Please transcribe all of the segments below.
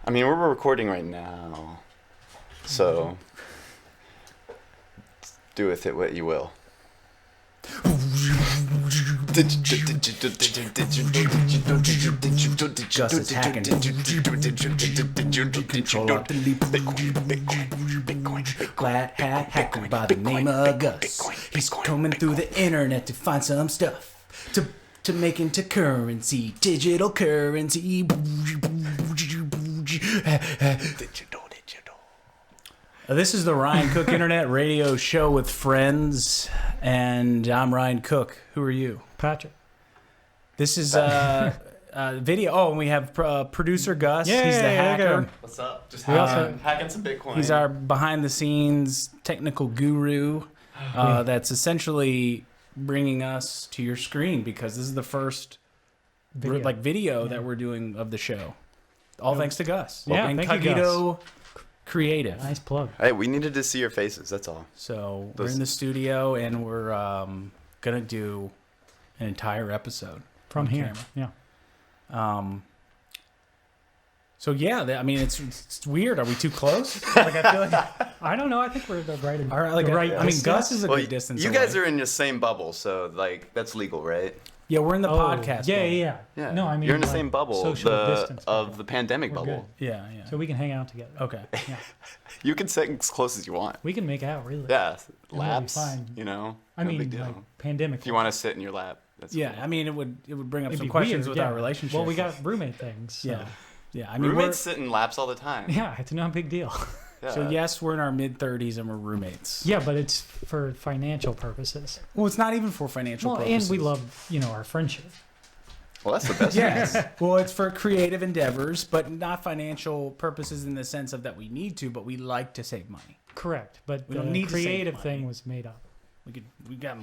I mean, we're recording right now, so do with it what you will. Gus is hacking. Control out the leap. Glad hat hacker by the name of Gus. He's combing through the internet to find some stuff to make into currency, digital currency. This is the Ryan Cook Internet Radio Show with friends, and I'm Ryan Cook. Who are you? Patrick. This is video. Oh, and we have producer Gus. Yay, He's the hacker. What's up? Just hacking some Bitcoin. He's our behind-the-scenes technical guru that's essentially bringing us to your screen because this is the first video that we're doing of the show. All thanks to Gus. Yeah, and thank you, Cogito Creative. Nice plug. Hey, we needed to see your faces. That's all. So we're in the studio and we're gonna do an entire episode From here. camera. Yeah. So yeah, I mean it's weird. Are we too close? Like I feel like I don't know. I think we're the right. all right. Like right I mean, distance. Gus is a good distance. You away. guys are in the same bubble, so like that's legal, right? Yeah, we're in the podcast. Yeah, bubble. yeah. No, I mean you're in the like same bubble social distance of bubble. the pandemic We're bubble. Yeah. So we can hang out together. Okay. Yeah. You can sit as close as you want. We can make out really. Yeah, be laps. fine. You know, I no mean, big deal. like pandemic. If you want to sit in your lap, that's Yeah, cool. I mean it would bring up It'd some be questions weird, with our relationship. Well, we got roommate things. So. Yeah. Yeah, I mean roommates sit in laps all the time. Yeah, it's not a big deal. Yeah. So yes, we're in our mid-30s and we're roommates. Yeah, but it's for financial purposes. Well, it's not even for financial purposes. And we love, our friendship. Well, that's the best. Yes. Well, it's for creative endeavors, but not financial purposes in the sense of that we need to, but we like to save money. Correct, but We don't the need to save creative money. thing was made up. We got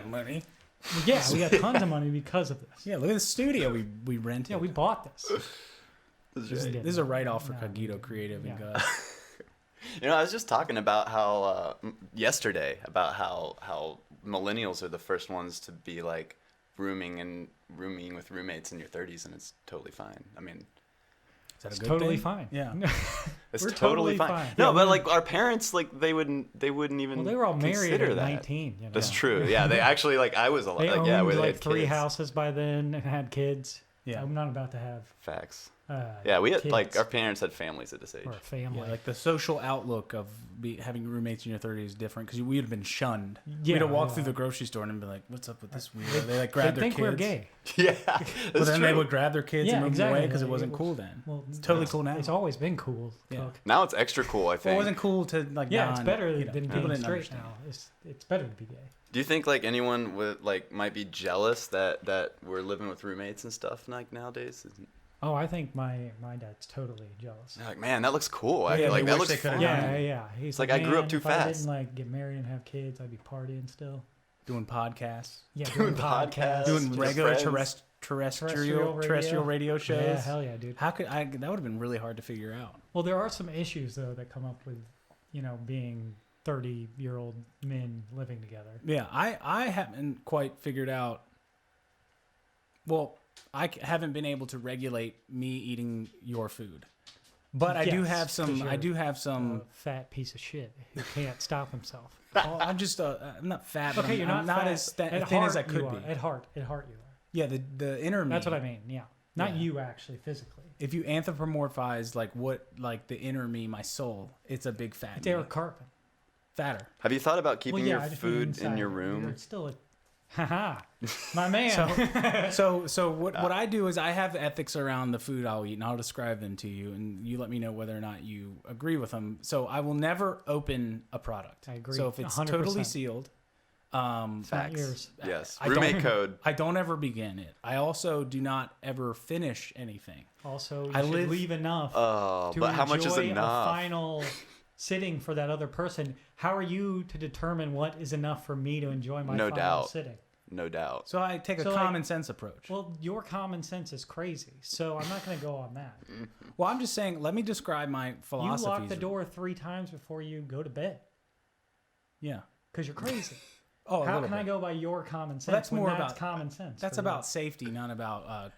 money. Yeah, we got tons of money because of this. Yeah, look at the studio we rented. Yeah, we bought this. That's right. This is a write-off for No, Cogito Creative and yeah. Gus. I was just talking about how yesterday about how millennials are the first ones to be like rooming with roommates in your 30s, and it's totally fine. I mean, Is that a It's good totally thing? fine. Yeah. it's We're totally totally fine. fine. No, Yeah, but we- like our parents, like they wouldn't even. Well, they were all married consider at that. 19. That's true. Yeah, they actually like I was a lot. They Like, owned yeah, where they like had 3 kids. houses by then and had kids. Yeah. I'm not about to have Facts. Yeah, we had kids like our parents had families at this age. or a family. Yeah, like the social outlook of having roommates in your 30s is different because we'd have been shunned. Yeah, we'd have walked well, through the grocery store and be like, "What's up with this weirdo?" They like grab They their think kids. we're gay. Yeah, But that's then true. they would grab their kids Yeah, and move them away exactly. because it Like, wasn't it cool was- then. Well, It's totally cool now. It's always been cool. Yeah. Cook. Now it's extra cool. I Well, it think. wasn't cool to like. Yeah, it's better you know, than people being didn't straight understand. now. It's better to be gay. Do you think like anyone would like might be jealous that we're living with roommates and stuff like nowadays? Oh, I think my dad's totally jealous. They're like, man, that looks cool. I Yeah, like they that wish looks they fun. could've Yeah. He's like, I grew up "Man, too if I fast." didn't like get married and have kids, I'd be partying still. Doing podcasts, Yeah, Doing podcasts. doing with regular friends. terrestrial radio shows. Yeah, hell yeah, dude. How could I? That would have been really hard to figure out. Well, there are some issues though that come up with, being 30-year-old men living together. Yeah, I haven't quite figured out. Well, haven't been able to regulate me eating your food, but I do Yes, have 'cause some. I you're do have some. A fat piece of shit who can't stop himself. I'm just. I'm not fat. But Okay, you're I'm not fat. as thin At as heart, I could you are. be. At heart, you are. Yeah, the inner me. That's what I mean. Yeah, not Yeah. you actually physically. If you anthropomorphize like the inner me, my soul, it's a big fat. It's me. Eric Cartman. Fatter. Have you thought about keeping Well, yeah, your I just mean food inside. in your room? You're still a, haha, my man. So what I do is I have ethics around the food I'll eat, and I'll describe them to you, and you let me know whether or not you agree with them. So I will never open a product. I agree, So if it's 100%. totally sealed, It's not yours. Yes. I Roommate don't- code. I don't ever begin it. I also do not ever finish anything. Also, you I should live- leave enough Oh, to but how much is enjoy enough? a final sitting for that other person. How are you to determine what is enough for me to enjoy my No final doubt. sitting? No doubt. So I take a So, like- common sense approach. Well, your common sense is crazy, so I'm not going to go on that. Well, I'm just saying. Let me describe my You philosophy. lock the door 3 times before you go to bed Yeah. because you're crazy. Oh, a How little can I bit. go by your common sense? that's when more that's about- common sense. That's for about you? safety, not about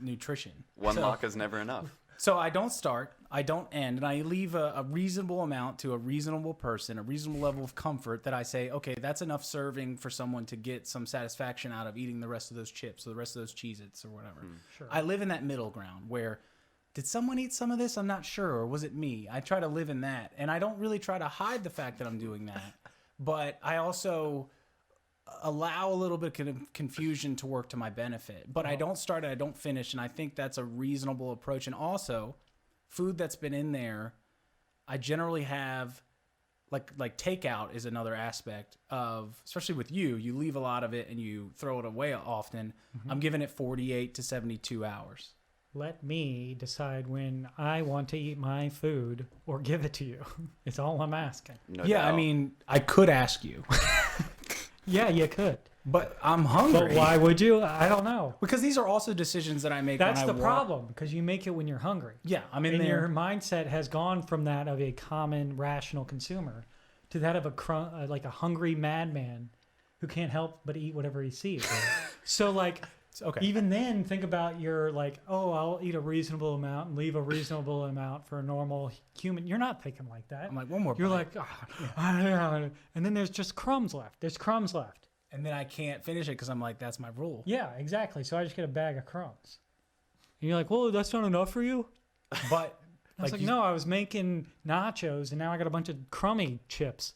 nutrition. One So- lock is never enough. So I don't start. I don't end, and I leave a reasonable amount to a reasonable person, a reasonable level of comfort that I say, okay, that's enough serving for someone to get some satisfaction out of eating the rest of those chips or the rest of those Cheez-Its or whatever. Sure. I live in that middle ground where, did someone eat some of this? I'm not sure. Or was it me? I try to live in that, and I don't really try to hide the fact that I'm doing that, but I also allow a little bit of confusion to work to my benefit. But I don't start it, I don't finish, and I think that's a reasonable approach. And also, food that's been in there, I generally have like takeout is another aspect of, especially with you leave a lot of it and you throw it away often. I'm giving it 48 to 72 hours. Let me decide when I want to eat my food or give it to you. It's all I'm asking. No Yeah, doubt. I mean, I could ask you, Yeah, you could. but I'm hungry. But why would you? I don't know. Because these are also decisions that I make That's when the I walk. problem, because you make it when you're hungry. Yeah, I'm in And there. your mindset has gone from that of a common rational consumer to that of like a hungry madman who can't help but eat whatever he sees. So like, Okay. even then, think about your like, oh, I'll eat a reasonable amount and leave a reasonable amount for a normal human. You're not thinking like that. I'm like, one more You're bite. like, and then there's just crumbs left. There's crumbs left. And then I can't finish it because I'm like, that's my rule. Yeah, exactly. So I just get a bag of crumbs. And you're like, well, that's not enough for you? But I was like, no, I was making nachos and now I got a bunch of crummy chips.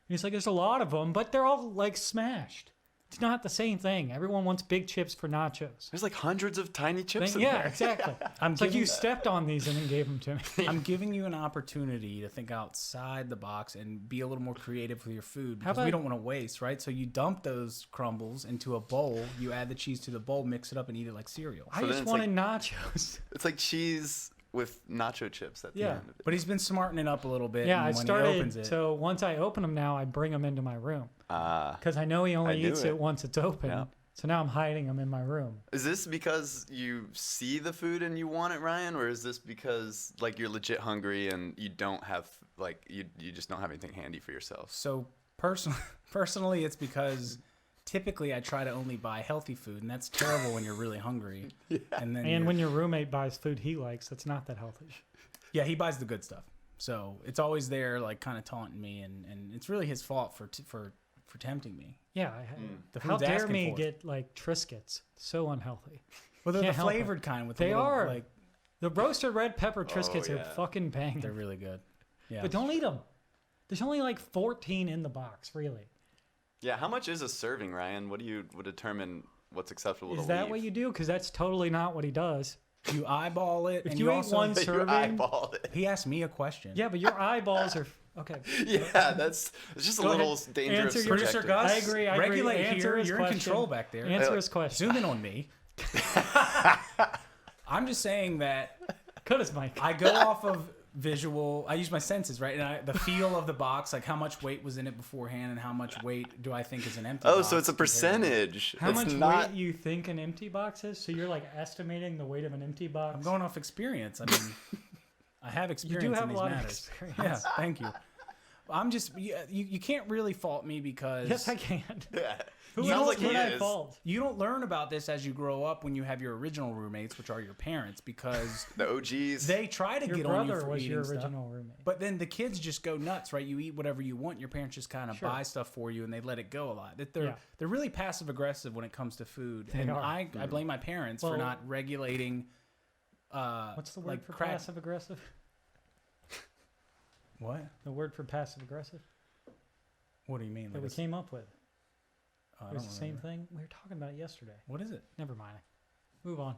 And he's like, there's a lot of them, but they're all like smashed. It's not the same thing. Everyone wants big chips for nachos. There's like hundreds of tiny chips in Yeah, there. exactly. I'm It's like giving- you stepped on these and then gave them to me. I'm giving you an opportunity to think outside the box and be a little more creative with your food How because we about- don't want to waste, right? So you dump those crumbles into a bowl, you add the cheese to the bowl, mix it up, and eat it like cereal. I then just it's wanted nachos. It's like cheese with nacho chips at the Yeah. end of it. But he's been smartening up a little bit. Yeah, and I when started. He opens it, So once I open them now, I bring them into my room Ah. because I know he I only knew eats it. it once it's open. Yeah. So now I'm hiding them in my room. Is this because you see the food and you want it, Ryan, or is this because like you're legit hungry and you don't have like you just don't have anything handy for yourself? So personally, it's because typically I try to only buy healthy food, and that's terrible when you're really hungry. Yeah. And then And when your roommate buys food he likes, that's not that healthy. yeah, he buys the good stuff, so it's always there, like kind of taunting me, and it's really his fault for tempting me. Yeah. The How food's dare asking me for it. get like Triscuits? So unhealthy. Well, they're the Can't help it. flavored kind with the They little, are. like The roasted red pepper Triscuits are yeah. fucking banging. they're really good. Yeah, But don't eat them. There's only like 14 in the box, really. Yeah, how much is a serving, Ryan? What do you would determine what's acceptable Is to that leave? what you do? Because that's totally not what he does. you eyeball it. If and you ate also, one You serving. eyeball it. he asked me a question. Yeah, but your eyeballs are okay. Yeah, it's just a Go little ahead. dangerous. Answer your- Producer subjective. Gus, I agree. regulate Answer here. his You're in question. control back there. Answer his question. Zoom in on me. I'm just saying that Cut his mic. I go off of visual. I use my senses, right? And the feel of the box, like how much weight was in it beforehand, and how much weight do I think is an empty Oh, box. so it's a compared to- percentage. How it's much not. weight you think an empty box is? So you're like estimating the weight of an empty box? I'm going off experience. I mean, I have You experience do have in a these lot matters. of experience. Yeah, thank you. I'm just you can't really fault me because Yes, I can. Yeah. Who Sounds else like he could I is. fault? you don't learn about this as you grow up when you have your original roommates, which are your parents, because The OGs. they try to Your get on you brother for was eating your stuff. original roommate. But then the kids just go nuts, right? You eat whatever you want. Your parents just kind of Sure. buy stuff for you, and they let it go a lot. They're Yeah. they're really passive aggressive when it comes to food, They and are. I blame my parents for Well- not regulating. What's the word like for crack- passive aggressive? What? The word for passive aggressive What do you mean? that Like we it's- came up with. I It was don't the same remember. thing. We were talking about it yesterday. What is it? Never mind. Move on.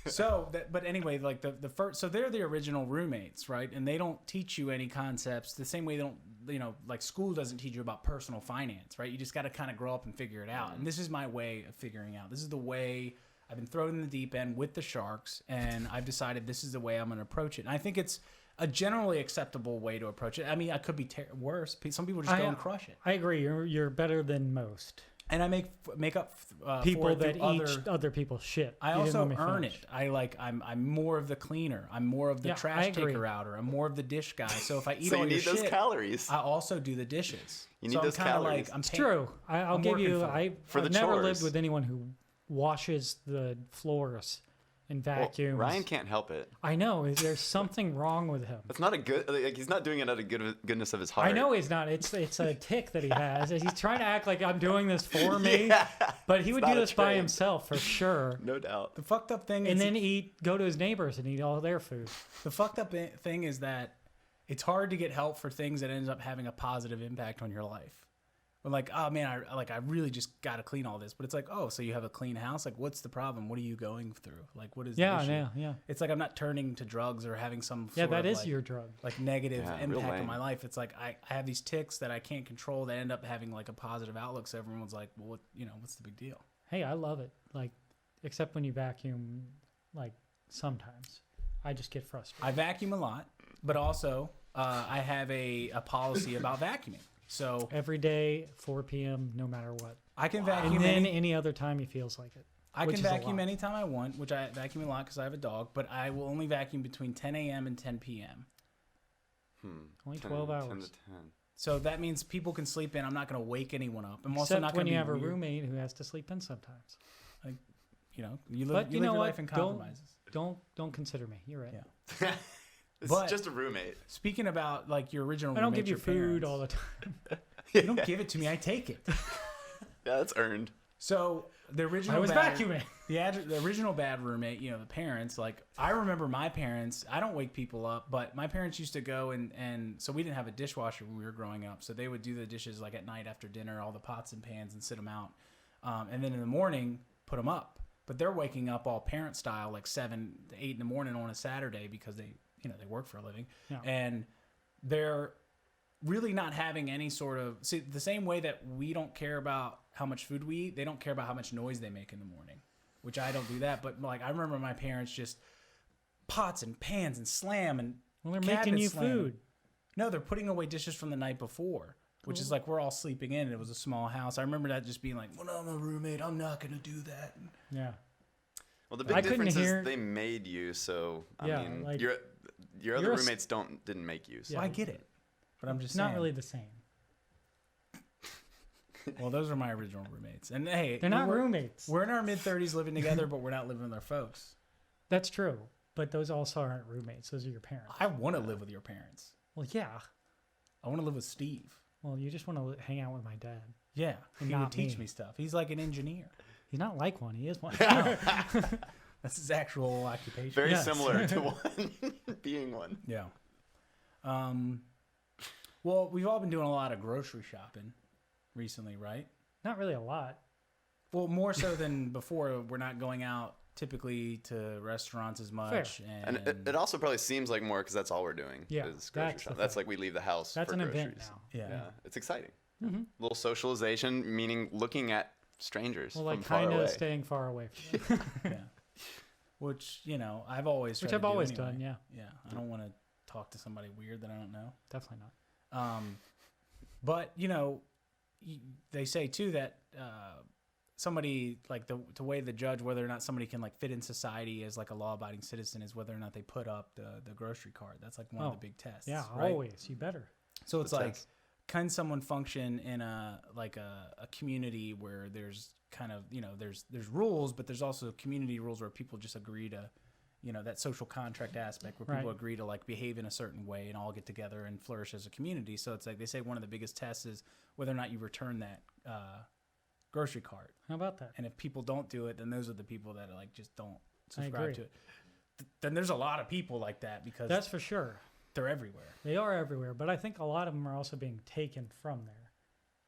So, but anyway, like the first, so they're the original roommates, right? And they don't teach you any concepts the same way they don't, like school doesn't teach you about personal finance, right? You just got to kind of grow up and figure it out. And this is my way of figuring out. This is the way I've been thrown in the deep end with the sharks, and I've decided this is the way I'm going to approach it. And I think it's a generally acceptable way to approach it. I mean, I could be worse. Some people just go and crush it. I agree. You're better than most And I make up for people it that through eat other people's shit. I You didn't also let me earn finish. it. I'm more of the cleaner. I'm more of the Yeah, I trash agree. taker outer. I'm more of the dish guy. So if I eat So all you your need those shit, calories. I also do the dishes. You need so those I'm kinda calories. Like, I'm It's paying- true. I'll I'm give working you. for it. For I've the never chores. lived with anyone who washes the floors and Well, vacuums. Ryan can't help it. I know. There's something wrong with him. It's not a good. Like, he's not doing it out of goodness of his heart. I know he's not. It's a tick that he has. He's trying to act like I'm doing this for me, Yeah, but he would not do a this by trade. himself for sure. No doubt. The fucked up thing And is then go to his neighbors and eat all their food. the fucked up thing is that it's hard to get help for things that ends up having a positive impact on your life. But like, oh man, I really just got to clean all this. But it's like, oh, so you have a clean house? Like, what's the problem? What are you going through? Like, what is the issue? Yeah. It's like I'm not turning to drugs or having some Yeah, sort that of is like, your drug. like negative Yeah, real impact on lame. my life. It's like I have these ticks that I can't control that end up having like a positive outlook. So everyone's like, well, what's the big deal? Hey, I love it. Like, except when you vacuum, like sometimes. I just get frustrated. I vacuum a lot, but also I have a policy about vacuuming. So Every day, 4 p.m., no matter what. I can vacuum And then any other time he feels like it. I which can is a vacuum lot. anytime I want, which I vacuum a lot because I have a dog, but I will only vacuum between 10 a.m. and 10 p.m. Only 10 12 10 hours. to 10. So that means people can sleep in. I'm not going to wake anyone up. I'm also Except not when going to you be have a weird. roommate who has to sleep in sometimes. You live, But you you live know your what? life in compromises. Don't consider me. You're right. Yeah. It's But- just a roommate. Speaking about like your original I don't roommate, give you your food parents, all the time. You don't give it to me. I take it. Yeah, that's earned. So the original I was bad, vacuuming. the original bad roommate, the parents, like I remember my parents, I don't wake people up, but my parents used to go and so we didn't have a dishwasher when we were growing up. So they would do the dishes like at night after dinner, all the pots and pans and sit them out. And then in the morning, put them up. But they're waking up all parent style, like 7 to 8 in the morning on a Saturday because they work for a living. Yeah. And they're really not having any sort of see the same way that we don't care about how much food we eat, they don't care about how much noise they make in the morning, which I don't do that. But like I remember my parents just pots and pans and slam and Well, they're making cabinets you slamming. food. No, they're putting away dishes from the night before, which is like we're all sleeping in and it was a small house. I remember that just being like, well, I'm a roommate, I'm not gonna do that. Yeah. Well, the big I couldn't difference hear- is they made you, so I Yeah, mean, like- your you're other a roommates didn't make you. So. Well, I get it, but I'm just It's not saying. really the same. Well, those are my original roommates, and hey, They're not we're, roommates. We're in our mid-30s living together, but we're not living with our folks. That's true. But those also aren't roommates. Those are your parents. I want to live with your parents. Well, yeah. I want to live with Steve. Well, you just want to hang out with my dad. Yeah, And he would not teach me. me stuff. He's like an engineer. He's not like one. He is one. That's his actual occupation. Very Yes. similar to one being one. Yeah. Well, we've all been doing a lot of grocery shopping recently, right? Not really a lot. Well, more so than before. We're not going out typically to restaurants as much. And it also probably seems like more because that's all we're doing. Yeah, is grocery that's the shopping. That's thing. like we leave the house. That's for an groceries. event now. yeah. Yeah, it's exciting. Mm-hmm. Little socialization, meaning looking at strangers Well, like from far kind away. of staying far away from them. Yeah. Which, I've always tried Which to I've do always anyway. done, yeah. Yeah. I don't want to talk to somebody weird that I don't know. Definitely not. But they say too that somebody like the way the judge whether or not somebody can like fit in society as like a law-abiding citizen is whether or not they put up the grocery card. That's like one of the big tests. Yeah, right? always. You better. So it's The like, test. can someone function in a community where there's kind of there's rules, but there's also community rules where people just agree to that social contract aspect where people Right. agree to like behave in a certain way and all get together and flourish as a community. So it's like they say one of the biggest tests is whether or not you return that grocery cart. How about that? And if people don't do it, then those are the people that like just don't I subscribe agree. to it. Then there's a lot of people like that because That's for sure. they're everywhere. They are everywhere, but I think a lot of them are also being taken from there.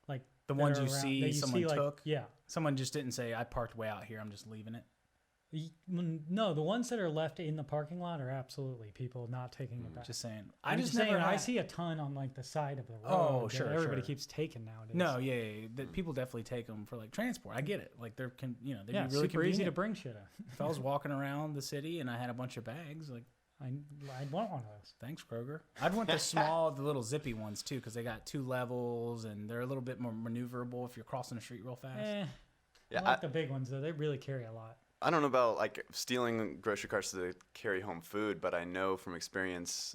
Like The that ones are you around- see that someone like, took? Yeah. Someone just didn't say, I parked way out here, I'm just leaving it. No, the ones that are left in the parking lot are absolutely people not taking it back. Just saying. I'm just never saying, I had- see a ton on like the side of the road. Oh, that sure, Everybody sure. keeps taking nowadays. No, yeah. That people definitely take them for like transport. I get it. Like they'd yeah, be really super convenient. easy to bring shit in. If I was walking around the city and I had a bunch of bags, like, I'd want one of those. thanks, Kroger. I'd want the little zippy ones too, because they got 2 levels and they're a little bit more maneuverable if you're crossing the street real fast. Yeah, I like the big ones though. They really carry a lot. I don't know about like stealing grocery carts to carry home food, but I know from experience,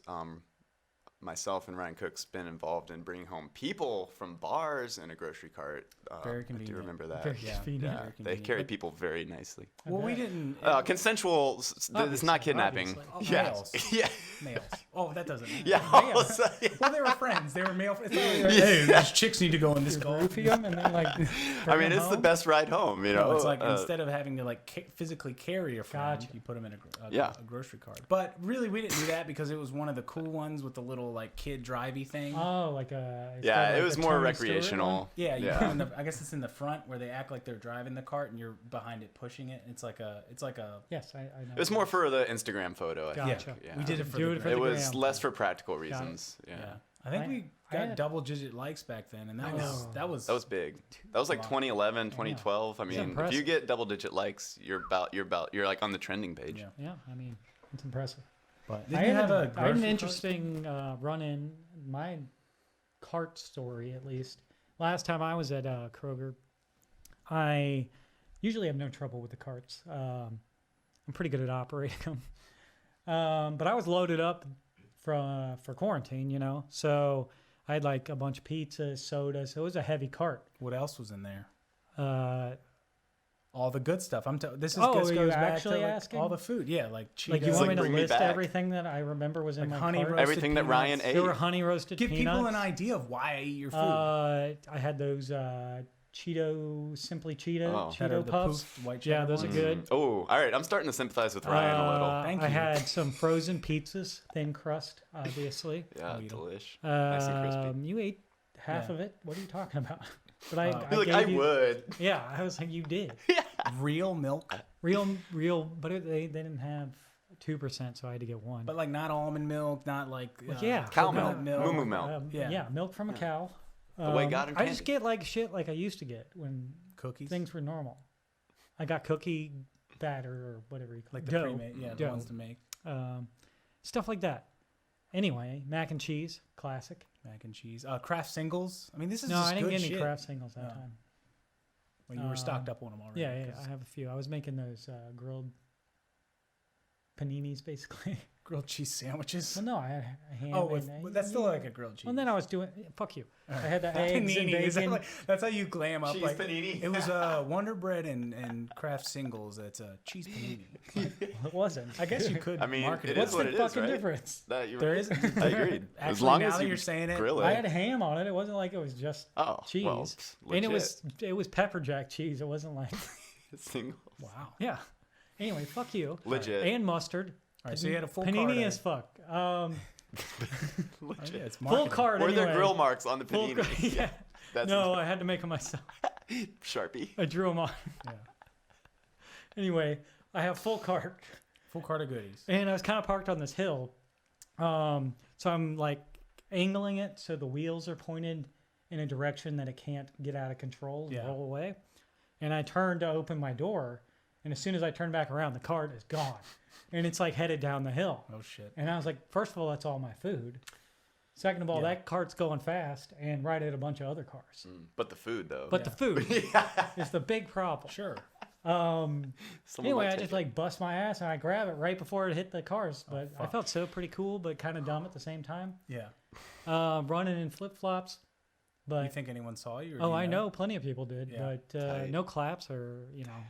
myself and Ryan Cook's been involved in bringing home people from bars in a grocery cart. Very I convenient. do remember that. Very Yeah. convenient. Yeah, Very they convenient. carry But- people very nicely. Well, we didn't. Consensual. It's Obviously, not kidnapping. obviously. Oh, Yeah. males. Yeah. Males. Oh, that doesn't matter. Yeah. Males. Well, they were friends. They were male. It's not like, hey, these chicks need to go in this car. Roofie them and then like. I bring mean, them it's the home? best ride home. You know, No, it's like instead of having to like physically carry a friend, Gotcha. you put them in Yeah. a grocery cart. But really, we didn't do that because it was one of the cool ones with the little like kid drivey thing. Oh, like a. Yeah, it was more recreational. Yeah, you put 'em in the, I guess it's in the front where they act like they're driving the cart and you're behind it pushing it. It's like a. Yes, I know. It was more for the Instagram photo. I Gotcha. think. Yeah. We did it for Do the it for It the was gram. less for practical reasons. Yeah. Yeah, I think we I got had- double-digit likes back then, and that was know. that was That was big. That was like Wow. 2011, 2012. I mean, if you impressive. get double-digit likes, you're like on the trending page. Yeah. Yeah, I mean, it's impressive. But I did you have a I had grocery an cart? interesting run-in. My cart story, at least. Last time I was at Kroger, I usually have no trouble with the carts. I'm pretty good at operating them. But I was loaded up for quarantine, you know. So I had like a bunch of pizzas, sodas. So it was a heavy cart. What else was in there? Uh, All the good stuff. This is Oh, this are you goes back actually to like, asking? all the food. Yeah, like Cheetos. like you want me to bring me list back. everything that I remember was in Like my honey cart? roasted Everything that Ryan peanuts. ate. There were honey roasted Give peanuts. people an idea of why I eat your food. I had those Simply Cheeto, Oh. That are Cheeto the Puffs. poofed white Yeah, cheddar those are ones. good. Oh, all right. I'm starting to sympathize with Ryan a little. Thank I you. had some frozen pizzas, thin crust, obviously. Yeah, I'll eat 'em. delish. Nice and crispy. You ate half Yeah. of it. What are you talking about? But I Look, gave I you, would. Yeah, I was like, you did. Real milk, Real, but they didn't have 2%, so I had to get one. but like not almond milk, not like yeah, Cow coconut milk. Moo moo milk. Yeah. milk from a cow. The way God I just intended. get like shit like I used to get when cookies, things were normal. I got cookie batter or whatever you call like it. the Dough. pre-made, the Dough. ones to make Stuff like that. Anyway, mac and cheese, classic. mac and cheese. Kraft singles. I mean, this is No, just I didn't good get any shit. Kraft singles that Oh. time. Well, you were stocked up on them already. Yeah, 'cause I have a few. I was making those grilled paninis, basically. grilled cheese sandwiches. Well, no, I had a ham. Oh, and that's still like a grilled cheese. Well, then I was doing. Fuck you. I had the eggs and Panini. Is that bacon. like, that's how you glam up. Cheese Like, panini. It was Wonder Bread and Kraft singles. That's a cheese panini. It wasn't. I guess you could I mean, market it it. is What's what the it is, fucking right? difference? You're There right. isn't. I agreed. As Actually, long now as that you you're saying it, grill I it. had ham on it. It wasn't like it was just Oh, cheese. well, And it legit. was pepper jack cheese. It wasn't like Singles. Wow. yeah. Anyway, fuck you. Legit. And mustard. All right, so you had a full Panini cart as fuck. Legit. Yeah, it's Full marketing. cart. Were anyway. there grill marks on the Full panini? cart, yeah. That's No, I had to make them myself. Sharpie. I drew them on. Yeah. Anyway, I have full cart, Full cart of goodies. and I was kind of parked on this hill. So I'm like angling it so the wheels are pointed in a direction that it can't get out of control and Yeah. roll away. And I turned to open my door, and as soon as I turn back around, the cart is gone, and it's like headed down the hill. Oh shit. And I was like, first of all, that's all my food. Second of all, Yeah. that cart's going fast and right at a bunch of other cars. But the food, though. But the food is the big problem. Sure. Someone Anyway, might I take just it. like bust my ass and I grab it right before it hit the cars. But I felt so pretty cool, but kind of dumb at the same time. Yeah. Running in flip flops. Do you But think anyone saw you? Or do oh, you I know plenty of people did, Yeah. but Tight. no claps or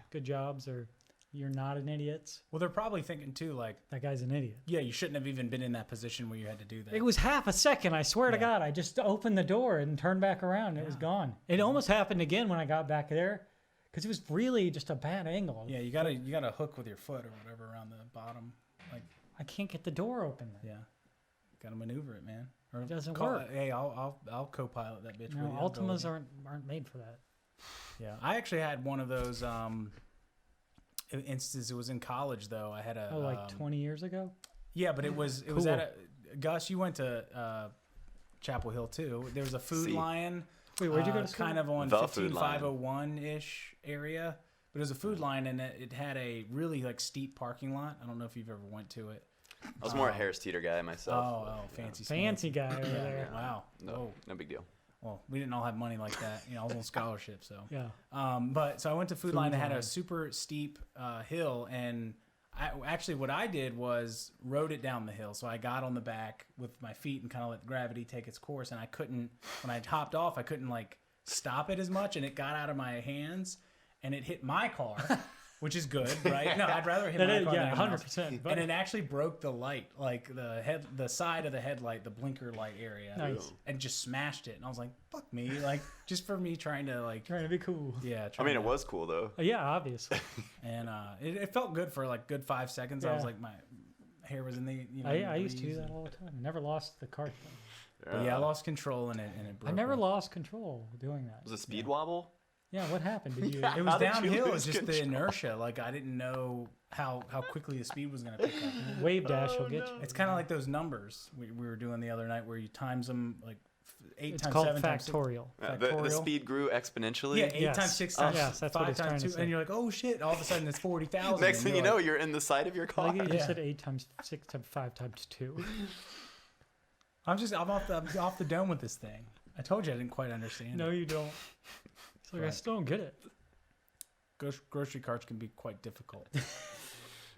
good jobs or you're not an idiot. Well, they're probably thinking too, like, That guy's an idiot. yeah, you shouldn't have even been in that position where you had to do that. It was half a second. I swear to Yeah. God, I just opened the door and turned back around. It was gone. It almost happened again when I got back there, because it was really just a bad angle. Yeah, you gotta hook with your foot or whatever around the bottom. Like, I can't get the door open. yeah, gotta maneuver it, man. Or It doesn't call work. Hey, I'll co-pilot that bitch. No, with you. I'll go with Ultimas you. aren't made for that. Yeah, I actually had one of those instances. It was in college though. I had a Oh, like 20 years ago? yeah, but it was Cool. at a Gus. You went to Chapel Hill too. There was a Food See. Lion. Wait, where'd you go to school? Kind of on The Food Lion. 15501 ish area, but it was a Food Lion, and it had a really like steep parking lot. I don't know if you've ever went to it. I was more a Harris Teeter guy myself. Oh, fancy, Fancy guy over Yeah, there. wow. No, no big deal. Well, we didn't all have money like that. You know, I was on scholarship, so. Yeah. But so I went to Food Line. It had Line. a super steep hill, and Actually, what I did was rode it down the hill. So I got on the back with my feet and kind of let gravity take its course. And I couldn't, when I hopped off, I couldn't like stop it as much. And it got out of my hands and it hit my car, which is good, right? No, I'd rather hit my car than 100%. and it actually broke the light, like the side of the headlight, the blinker light area, Nice. and just smashed it. And I was like, "Fuck me!" Like just for me trying to like, Trying to be cool. yeah. I mean, it was cool though. Yeah, obviously. And it felt good for like good 5 seconds. I was Yeah. like, my hair was in the. I used to do that all the time. Never lost the cart thing. But yeah, I lost control and it broke. I never me. lost control doing that. Was it speed wobble? Yeah, what happened? Did you? It was How did you downhill. It was lose just the control? inertia. Like I didn't know how quickly the speed was going to pick up. Wave dash will get you. It's kind of like those numbers we were doing the other night where you times them like 8 It's times called 7 times 6. factorial. The Factorial? speed grew exponentially. Yeah, 8 Yes. times 6 Oh, times yes, that's what 5 it's trying times to 2, say. and you're like, oh shit! All of a sudden it's 40,000. Next and thing you you're know, like, you're in the side of your I car. think you just Yeah. said 8 times 6 times 5 times 2. I'm off the dome with this thing. I told you I didn't quite understand. No, it. you don't. It's like I Right. still don't get it. Grocery carts can be quite difficult.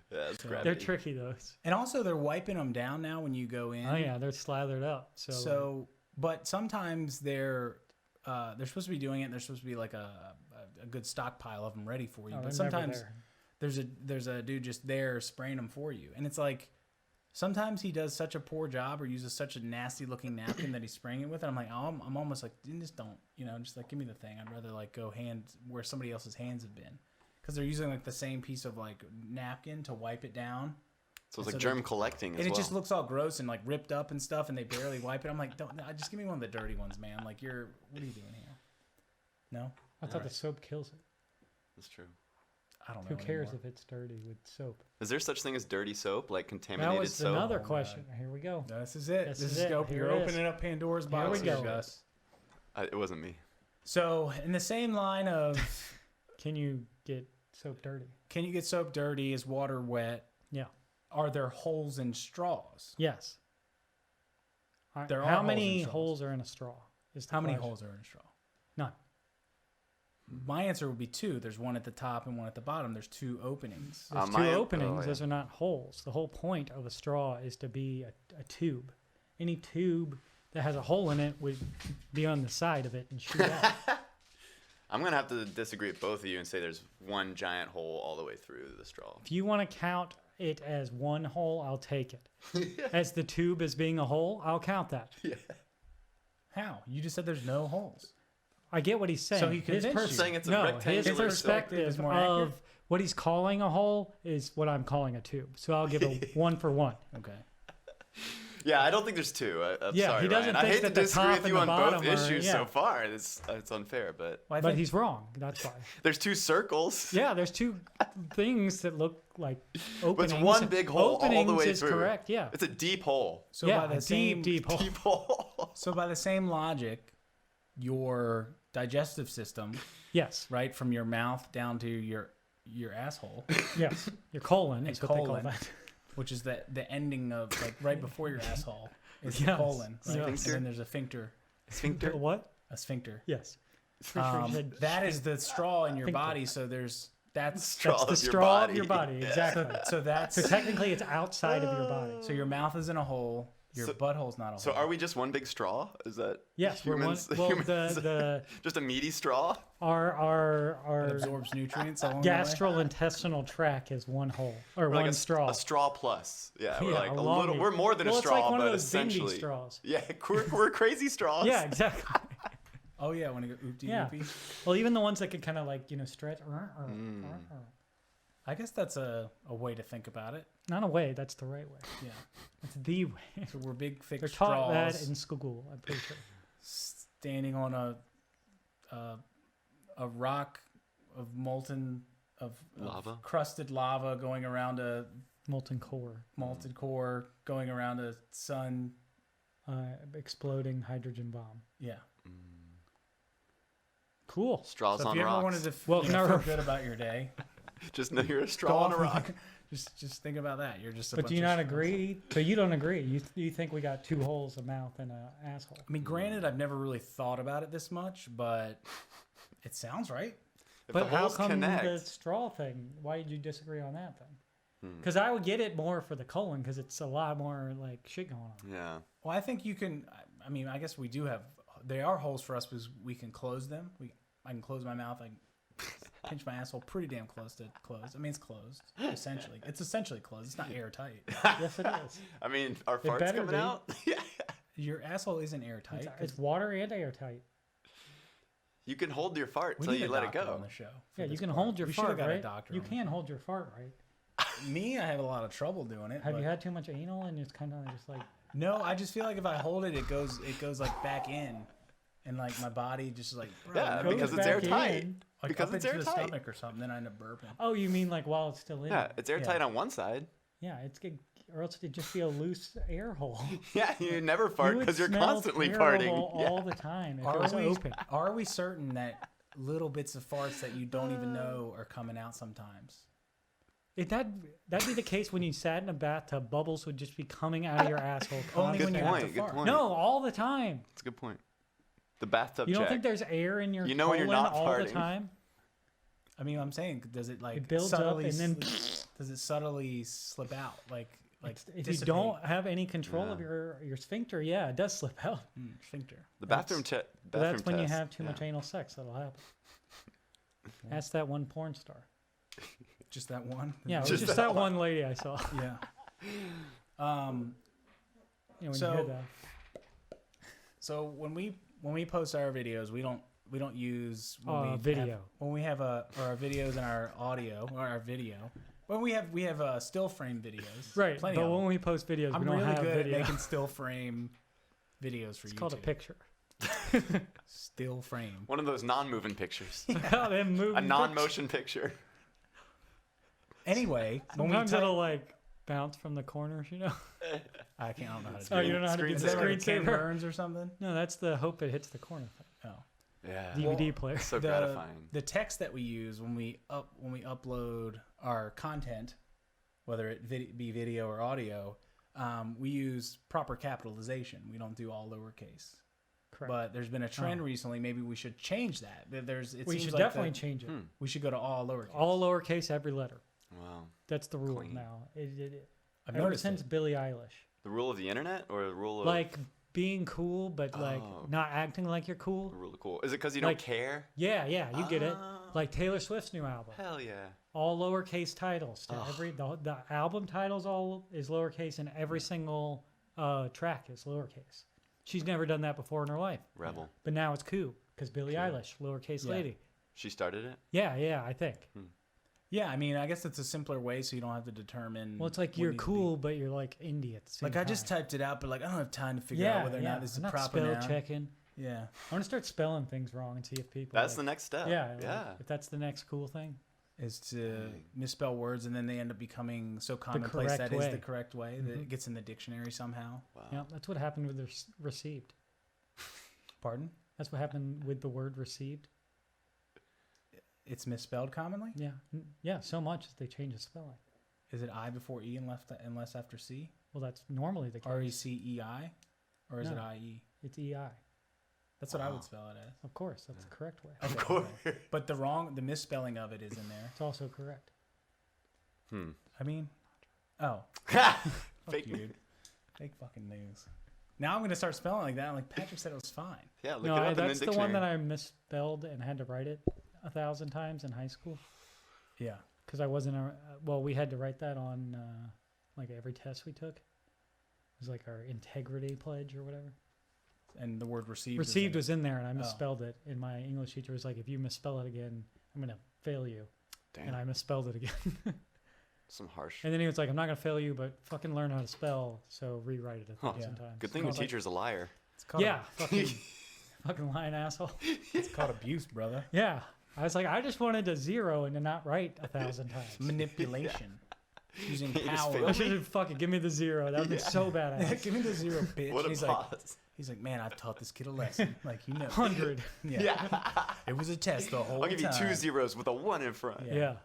Yeah, it's So- gravity. They're tricky those. And also they're wiping them down now when you go in. Oh yeah, they're slathered up. So, But sometimes they're supposed to be doing it. And there's supposed to be like a good stockpile of them ready for you. oh, But they're never sometimes there. there's a dude just there spraying them for you, and it's like sometimes he does such a poor job or uses such a nasty looking napkin that he's spraying it with. And I'm like, oh, I'm almost like, just don't, just like give me the thing. I'd rather like go hand where somebody else's hands have been, because they're using like the same piece of like napkin to wipe it down. So it's So like they're- germ collecting as And it well. just looks all gross and like ripped up and stuff, and they barely wipe it. I'm like, don't, just give me one of the dirty ones, man. Like what are you doing here? No, I thought Alright. the soap kills it. That's true. I don't know. Who cares anymore. if it's dirty with soap? Is there such thing as dirty soap, like contaminated That was soap? another Oh, my question. Here we go. No, this is it. This This is is it. open. Here You're it is. opening up Pandora's Here box we here, go. Gus. It wasn't me. So, in the same line of, Can you get soap dirty? can you get soap dirty? Is water wet? Yeah. Are there holes in straws? Yes. There are How holes many in straws. holes are in a straw? Is the How many question. holes are in a straw? None. My answer would be 2. There's one at the top and one at the bottom. There's 2 openings. There's two my- openings. oh, yeah. Those are not holes. The whole point of a straw is to be a tube. Any tube that has a hole in it would be on the side of it and shoot out. I'm gonna have to disagree with both of you and say there's one giant hole all the way through the straw. If you want to count it as one hole, I'll take it. As the tube as being a hole, I'll count that. How? You just said there's no holes. I get what he's saying. So he convinced you. Saying it's a no, rectangular his soap. perspective Is more of accurate? what he's calling a hole is what I'm calling a tube. So I'll give a 1 for 1. Okay. Yeah, I don't think there's 2. I'm Yeah, sorry, he doesn't Ryan. I think hate to that the disagree top with and you the on bottom both are- issues yeah. so far. It's unfair, but Well, I But think- he's wrong. That's why. there's 2 circles. Yeah, there's 2 things that look like But openings. it's one big hole all the Openings way is through. correct. Yeah. It's a deep hole. So yeah, by the a same deep hole. Deep hole. So by the same logic, your digestive system, Yes. right, from your mouth down to your asshole, Yes. Your colon And is what they colon. call that. which is the ending of like right before your asshole is the Yes. colon, right? Yes. And then there's a sphincter, Sphincter. What? a sphincter. Yes. Pretty sure you said That is the straw in your Sphincter. body. So that's Straw That's the of your straw of body. your body. Yeah. Exactly. so that's So technically, it's outside of your body. so your mouth is in a hole, your So- butthole's not a hole. So are we just one big straw? Is that Yes, humans? we're one. Well, humans- the just a meaty straw? It our absorbs nutrients along the way. gastrointestinal tract is one hole or We're like one straw. A straw plus. Yeah, we're Yeah, like a long little. end. We're more than Well, a it's straw, like one of but those bendy essentially. straws. Yeah, we're crazy straws. Yeah, exactly. Oh yeah, when it go oopty Yeah. oopy. Well, even the ones that could kind of like stretch. I guess that's a way to think about it. Not a way. That's the right way. Yeah. It's the way. So we're big thick They're taught that straws in school. I'm pretty sure. standing on a rock of molten of Lava? crusted lava going around a Molten core, molten core going around a sun. exploding hydrogen bomb. Yeah. Cool. Straws So if on you ever rocks. wanted to Well, feel never- good about your day, Just know you're a go straw on a off rock. and- just think about that. You're just. A But bunch do you of not straws. agree? So you don't agree? You think we got 2 holes, a mouth, and an asshole? I mean, granted, I've never really thought about it this much, but it sounds right. If But the how holes come connect, the straw thing? Why did you disagree on that then? Because I would get it more for the colon because it's a lot more like shit going on. Yeah. Well, I think you can. I mean, I guess we do have. They are holes for us because we can close them. I can close my mouth. I can pinch my asshole pretty damn close to close. I mean, it's closed essentially. It's essentially closed. It's not airtight. Yes, it is. I mean, are It farts better coming be. out? Yeah. Your asshole isn't airtight. It's water and airtight. You can hold your fart We till need you a let it doctor go. on the show. for Yeah, you this can part. hold your We should've fart, got a right? doctor You on. can hold your fart, right? Me, I have a lot of trouble doing it. Have but- you had too much anal and it's kind of just like No, I just feel like if I hold it, it goes like back in, and like my body just like Yeah, goes because it's back airtight. in. like because up it's into the airtight. stomach or something. Then I end up burping. Oh, you mean like while it's still in? Yeah, it's airtight on one side. Yeah, it's good, or else it'd just be a loose air hole. Yeah, you never fart You would because you're smell constantly terrible farting. Yeah. all the time if it Are was we open. are we certain that little bits of farts that you don't even know are coming out sometimes? That'd be the case when you sat in a bathtub. Bubbles would just be coming out of your asshole. Only when Good you have to point. Good fart. point. No, all the time. That's a good point. The bathtub You don't check. think there's air in your You know when you're colon not all farting. the time? I mean, I'm saying, does it like It builds up subtly and then does it subtly slip out like if you dissipate? don't have any control of Yeah. your sphincter, yeah, it does slip out. Sphincter? The bathroom check. But that's when you test, have too yeah. much anal sex that'll happen. That's that one porn star. Just that one? Yeah, it was Just just that that one lady I saw. Yeah. You know, when So- you hear that. So when we post our videos, we don't use when we Video. have, when we have or our videos and our audio or our video. When we have still frame videos, Right, Plenty but of when them. we post videos, I'm we don't really have good video. at making still frame videos for It's YouTube. called a picture. Still frame. One of those non-moving pictures. Them moving A non-motion picture. Anyway, when we Sometimes type, it'll like bounce from the corners, you know. I don't know how to do Oh, it. you don't know how to do Is the that like a Ken screensaver? Burns or something? No, that's the hope it hits the corner thing. Oh. Yeah. DVD player. So gratifying. The text that we use when we upload our content, whether it be video or audio, we use proper capitalization. We don't do all lowercase. Correct. But there's been a trend recently. Maybe we should change that. But we seems should like definitely change it. we should go to all lowercase. All lowercase, every letter. Wow. That's the rule Clean. now. I've Ever noticed since it. Billie Eilish. The rule of the internet or the rule of Like being cool, but like Oh. not acting like you're cool. the rule of cool? Is it because you don't Like- care? Yeah, you get it. Oh. Like Taylor Swift's new album. Hell yeah. All lowercase titles. To the album titles all is lowercase, and every single track is lowercase. She's never done that before in her life. Rebel. But now it's cool because Billie Eilish, lowercase Yeah. lady. She started it. Yeah, I think. Yeah, I mean, I guess it's a simpler way, so you don't have to determine. Well, it's like what you're needs to cool, but you're like indie at the same Like time. I just typed it out, but like I don't have time to figure out whether or not this is I'm not proper spell noun. checking. Yeah. I want to start spelling things wrong and see if people. That's like, the next step. Yeah, like, Yeah. if that's the next cool thing. Is to misspell words and then they end up becoming so commonplace correct that is way. the correct way that it gets in the dictionary somehow. Wow. Yeah, that's what happened with the received. Pardon? That's what happened with the word received. It's misspelled commonly. Yeah, yeah, so much that they changed the spelling. Is it I before E unless after C? Well, that's normally the case. RECEI, or is it No. IE? It's EI. That's what I would spell it as. Of course, that's the correct way. Of course. But the misspelling of it is in there. It's also correct. I mean, oh, fuck Fake you, news. dude. Fake fucking news. Now I'm gonna start spelling like that. I'm like Patrick said it was fine. Yeah, look No, it up in the that's the dictionary. one that I misspelled and had to write it 1,000 times in high school Yeah. because I wasn't. Well, we had to write that on like every test we took. It was like our integrity pledge or whatever. And the word received. Received is was in there, and I misspelled it. And my English teacher was like, "If you misspell it again, I'm gonna fail you." Damn. And I misspelled it again. Some harsh. And then he was like, "I'm not gonna fail you, but fucking learn how to spell. So rewrite it 1,000 times." Good thing your I was like, teacher's a liar. It's called Yeah, fucking lying asshole. it's called abuse, brother. Yeah, I was like, I just wanted to zero and to not write 1,000 times. Manipulation. Using You just power. failed I should have fucking give me the zero. That would be so badass. Give me the zero, bitch. What a He's like, man, I've taught this kid a lesson. Like, 100. Yeah. Yeah. It was a test the whole I'll give you time. 2 zeros with a 1 in front. Yeah.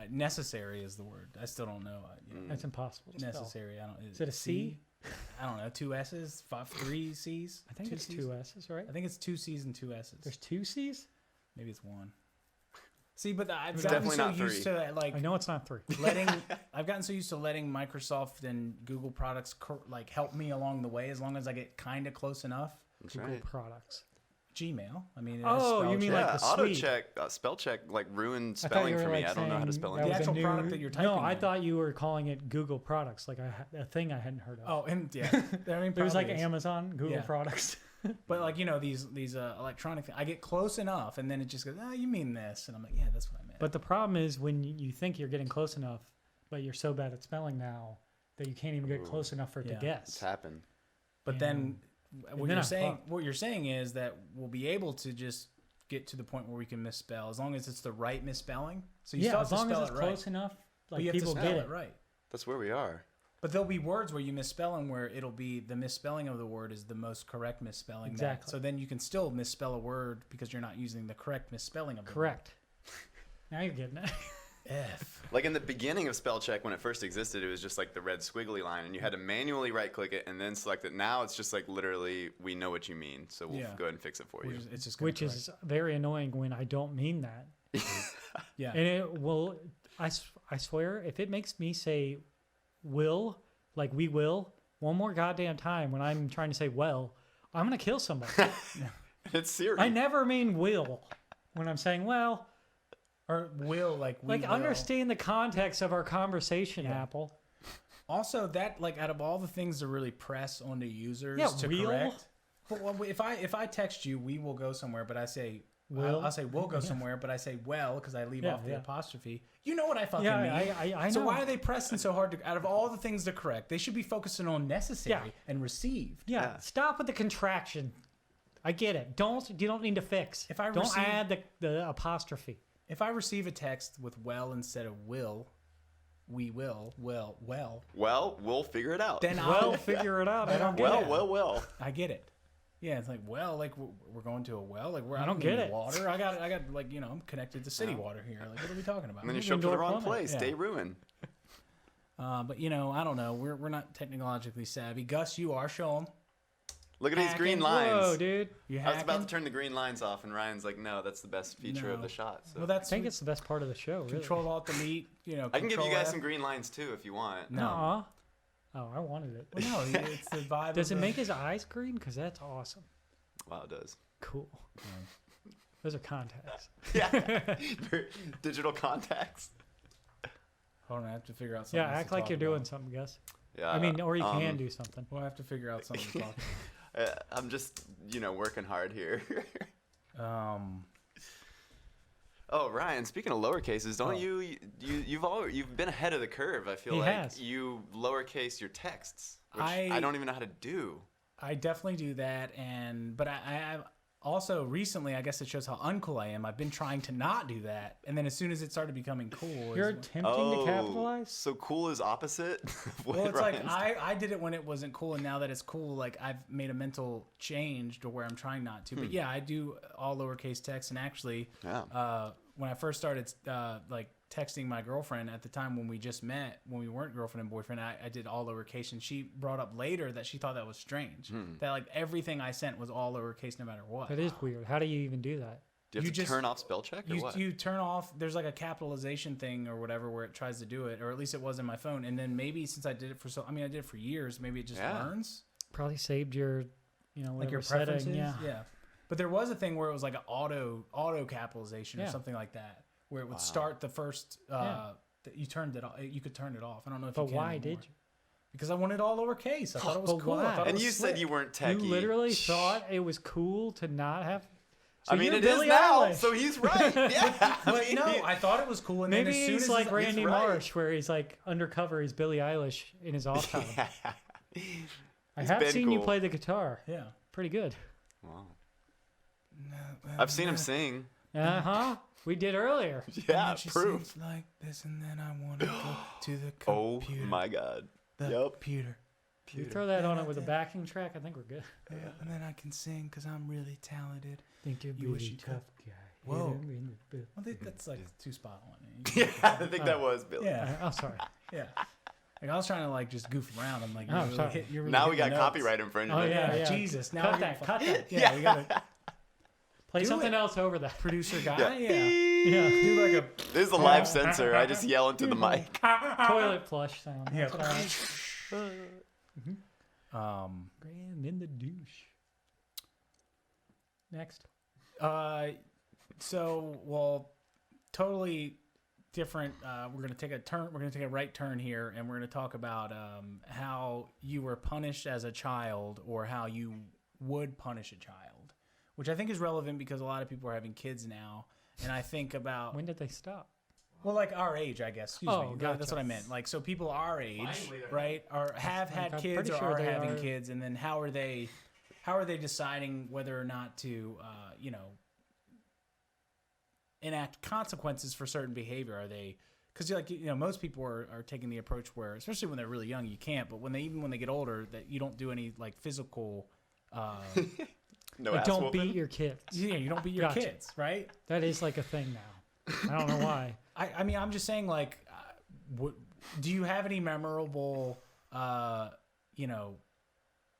Necessary is the word. I still don't know. That's impossible to spell. Necessary. I don't. Is it a C? I don't know. 2 S's, 3 C's. I think it's C's? 2 S's, right? I think it's 2 C's and 2 S's. There's 2 C's? Maybe it's 1. See, but I've It's gotten definitely so not used three. to like I know it's not 3. I've gotten so used to letting Microsoft and Google products like help me along the way as long as I get kind of close enough. That's Google right. products. Gmail. I mean, it Oh, has you mean spell like check. the auto suite. check, spell check, like ruined I thought spelling you were for me. like I don't know how to saying spell that The was anything. a actual new- product that you're No, typing I in. thought you were calling it Google products, like a thing I hadn't heard of. Oh, and yeah, I mean, There's like probably is. Amazon Google Yeah. products. But like these electronic things, I get close enough, and then it just goes, "Oh, you mean this?" And I'm like, "Yeah, that's what I meant." But the problem is when you think you're getting close enough, but you're so bad at spelling now that you can't even get close enough for it to Yeah. guess. It's happened. But then what then you're I'm saying, fucked. what you're saying is that we'll be able to just get to the point where we can misspell as long as it's the right misspelling. So you still Yeah, have as to long as spell it's it right, close enough, but like you have to people spell get it it. right. That's where we are. But there'll be words where you misspell them where it'll be the misspelling of the word is the most correct misspelling. Exactly. So then you can still misspell a word because you're not using the correct misspelling of the Correct. Now you're getting it. word. F. Like in the beginning of spell check, when it first existed, it was just like the red squiggly line, and you had to manually right click it and then select it. Now it's just like literally, we know what you mean, so we'll Yeah. go ahead and fix it for you. It's just gonna Which correct. is very annoying when I don't mean that. yeah. And it will, I swear, if it makes me say will, like we will, one more goddamn time when I'm trying to say well, I'm going to kill somebody. It's Siri. I never mean will when I'm saying well. Or will we Like, will. understand the context of our conversation, Yeah. Apple. Also, that like out of all the things to really press onto users Yeah, to will? correct. But if I text you, we will go somewhere, but I say Will? I'll say we'll go somewhere, but I say well because I leave Yeah, off the yeah. apostrophe. You know what I fucking Yeah, mean. I So know. why are they pressing so hard to? Out of all the things to correct, they should be focusing on necessary Yeah. and received. Yeah, stop with the contraction. I get it. You don't need to fix. If I don't receive- add the apostrophe. If I receive a text with well instead of will, we will well. Well, we'll figure it out. Then Well, I'll figure it out. I Then don't I'll get get it. well. I get it. Yeah, it's like well, like we're going to a well. Like I don't don't get need it. water. I got like I'm connected to city water here. Like what are we talking about? And then you Maybe show up to the indoor wrong plumbing. place. Yeah. Day ruin. But I don't know. We're not technologically savvy. Gus, you are. Show 'em. Look at these green Hacking. lines. Whoa, dude. You I was about hacking? to turn the green lines off, and Ryan's like, "No, that's the best feature of No. the shot." So. Well, I that's think it's the best part of the show, really. Control Alt Delete. I can give you Control guys F. some green lines too if you want. No. Nuh-uh. Oh, I wanted it. Well, no, it's the vibe. Does of it the- make his eyes green? Because that's awesome. Wow, it does. Cool. Those are contacts. Yeah. Digital contacts. Hold on, I have to figure out something. Yeah, else to act like talk you're doing about. something, Gus. Yeah. I mean, or you can do something. Well, I have to figure out something to talk I'm just, working hard here. about. Oh, Ryan, speaking of lower cases, don't you've been ahead of the curve, I feel He like. has. You lowercase your texts, which I- I don't even know how to do. I definitely do that, but I also recently, I guess it shows how uncool I am. I've been trying to not do that, and then as soon as it started becoming cool, You're is- attempting to capitalize? So cool is opposite? of what well, it's like Ryan's- I did it when it wasn't cool, and now that it's cool, like I've made a mental change to where I'm trying not to. But yeah, I do all lowercase text, and actually, Yeah. when I first started like texting my girlfriend at the time when we just met, when we weren't girlfriend and boyfriend, I did all lowercase, and she brought up later that she thought that was strange. That like everything I sent was all lowercase no matter what. That is weird. How do you even do that? Do you have you to just- turn off spell check or what? You turn off. There's like a capitalization thing or whatever where it tries to do it, or at least it was in my phone. And then maybe since I did it for I did it for years. Maybe it just Yeah. learns Probably saved your, whatever like your setting. preferences. Yeah. But there was a thing where it was like an auto capitalization or Yeah. something like that, where it would start the first. That you turned it off. You could turn it off. I don't know if But you can why anymore. did you? Because I wanted all lowercase. I thought it was But cool. why? I thought it And was you slick. said you weren't techie. You literally thought it was cool to not have. So I mean, you're it is Billie now, Eilish. so he's right. Yeah. But no, I thought it was cool. And Maybe then as soon he's as like Randy right. Marsh, where he's like undercover. He's Billie Eilish in his off time. I He's have been seen you cool. play the guitar. yeah. Pretty good. Wow. I've seen him sing. Uh huh. We did earlier. Yeah, She proof. sings like this, and then I want to go to the Oh computer. my god. The Yep. computer. You throw that on it with a backing track. I think we're good. Yeah, and then I can sing because I'm really talented. Think you're You wish really you could. tough guy. Whoa. Hit him in the bill. Well, that's like too spot on. Yeah, I think that was Billy. Yeah, Oh, sorry. yeah. Like I was trying to like just goof around. I'm like, Oh, you're really sorry. you're really Now we hitting got the notes. copyright infringement. Oh, yeah. Jesus. Now Cut we're that. getting Cut that. Yeah, we gotta. Play Do something it. else over that. Producer guy, Yeah. Yeah. Do like a This is a live sensor. I just yell into the mic. Toilet flush sound. That's what I like. Grand in the douche. Next. Totally different. We're gonna take a turn. We're gonna take a right turn here, and we're gonna talk about how you were punished as a child, or how you would punish a child, which I think is relevant because a lot of people are having kids now, and I think about When did they stop? well, like our age, I guess. Excuse Oh, me. gotcha. That's what I meant. Like, so people our age, right, or have had I'm kids, pretty or sure are they having are. kids, and then how are they deciding whether or not to, enact consequences for certain behavior? Are they, because most people are taking the approach where, especially when they're really young, you can't, but when they get older, that you don't do any like physical. No Like, ass don't whooping? beat your kids. Yeah, you don't beat your Gotcha. kids, right? That is like a thing now. I don't know why. I mean, I'm just saying, like, do you have any memorable,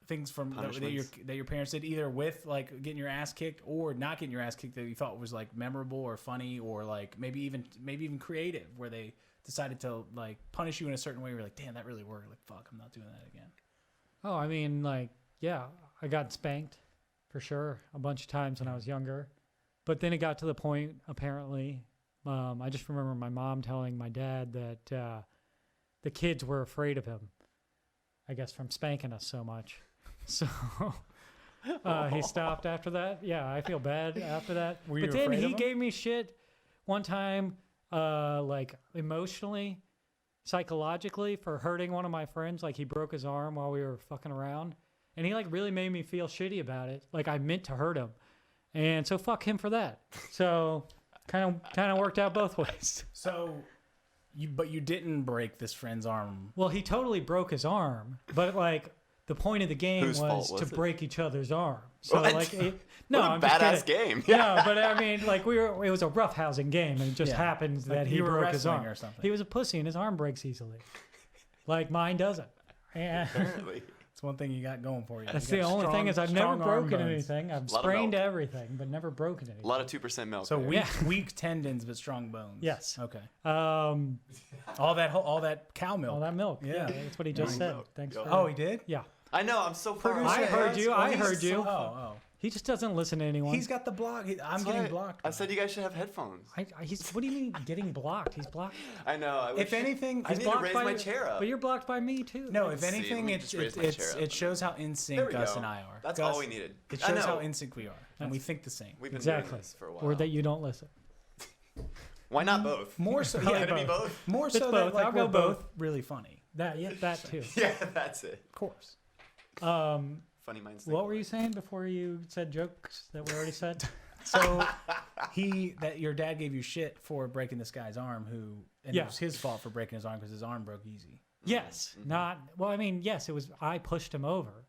things from that your parents did, either with like getting your ass kicked or not getting your ass kicked, that you thought was like memorable or funny, or like maybe even creative, where they decided to like punish you in a certain way? You're like, damn, that really worked. Like, fuck, I'm not doing that again. Oh, I mean, like, yeah, I got spanked for sure a bunch of times when I was younger. But then it got to the point, apparently, I just remember my mom telling my dad that the kids were afraid of him, I guess, from spanking us so much. So he stopped after that. Yeah, I feel bad after that. Were you But then afraid of he him? gave me shit one time, like emotionally, psychologically, for hurting one of my friends. Like, he broke his arm while we were fucking around. And he like really made me feel shitty about it. Like, I meant to hurt him. And so fuck him for that. So kind of worked out both ways. So, but you didn't break this friend's arm. Well, he totally broke his arm, but like the point of the game Whose fault was to it? break each other's arm. So What? like, What a I'm just badass kidding. game. No, but I mean, like, it was a roughhousing game, and it just Yeah. happens Like that he you were broke his wrestling arm or something. He was a pussy, and his arm breaks easily, like mine doesn't. And Apparently. It's one thing you got going for you. that's You the got only thing is I've never strong arm broken bones. anything. I've Lot of sprained milk. everything, but never broken anything. A lot of 2% milk. So there. weak tendons but strong bones. Yes. Okay. Um, All that cow milk. all that milk. Yeah. That's what he just Morning said. milk. Thanks. Yo. For, Oh, he did. yeah. I know. I'm so far I away. heard you. I he's heard you. so- oh. He just doesn't listen to anyone. He's got the block. I'm That's getting why blocked. I said you guys should have headphones. He's. What do you mean getting blocked? He's blocked. I know. I If wish- anything, I he's need to blocked raise by my chair up. But you're blocked by me too. no, Like, if see, anything, let me just raise my chair up. it shows how in There sync we Gus go. and I are. That's Gus, all we needed. It I shows know. how in sync we are, and we think the same. We've been exactly. doing this for a while. Or that you don't listen. Why not both? More so, Can yeah, it be both? more It's so both. that like I'll go we're both both. really funny. That too. Yeah, that's it. Of course. Funny minds. think What were you alike. saying before you said jokes that we already said? So that your dad gave you shit for breaking this guy's arm, and Yeah. it was his fault for breaking his arm because his arm broke easy. Yes. Not. Well, I mean, yes. It was. I pushed him over,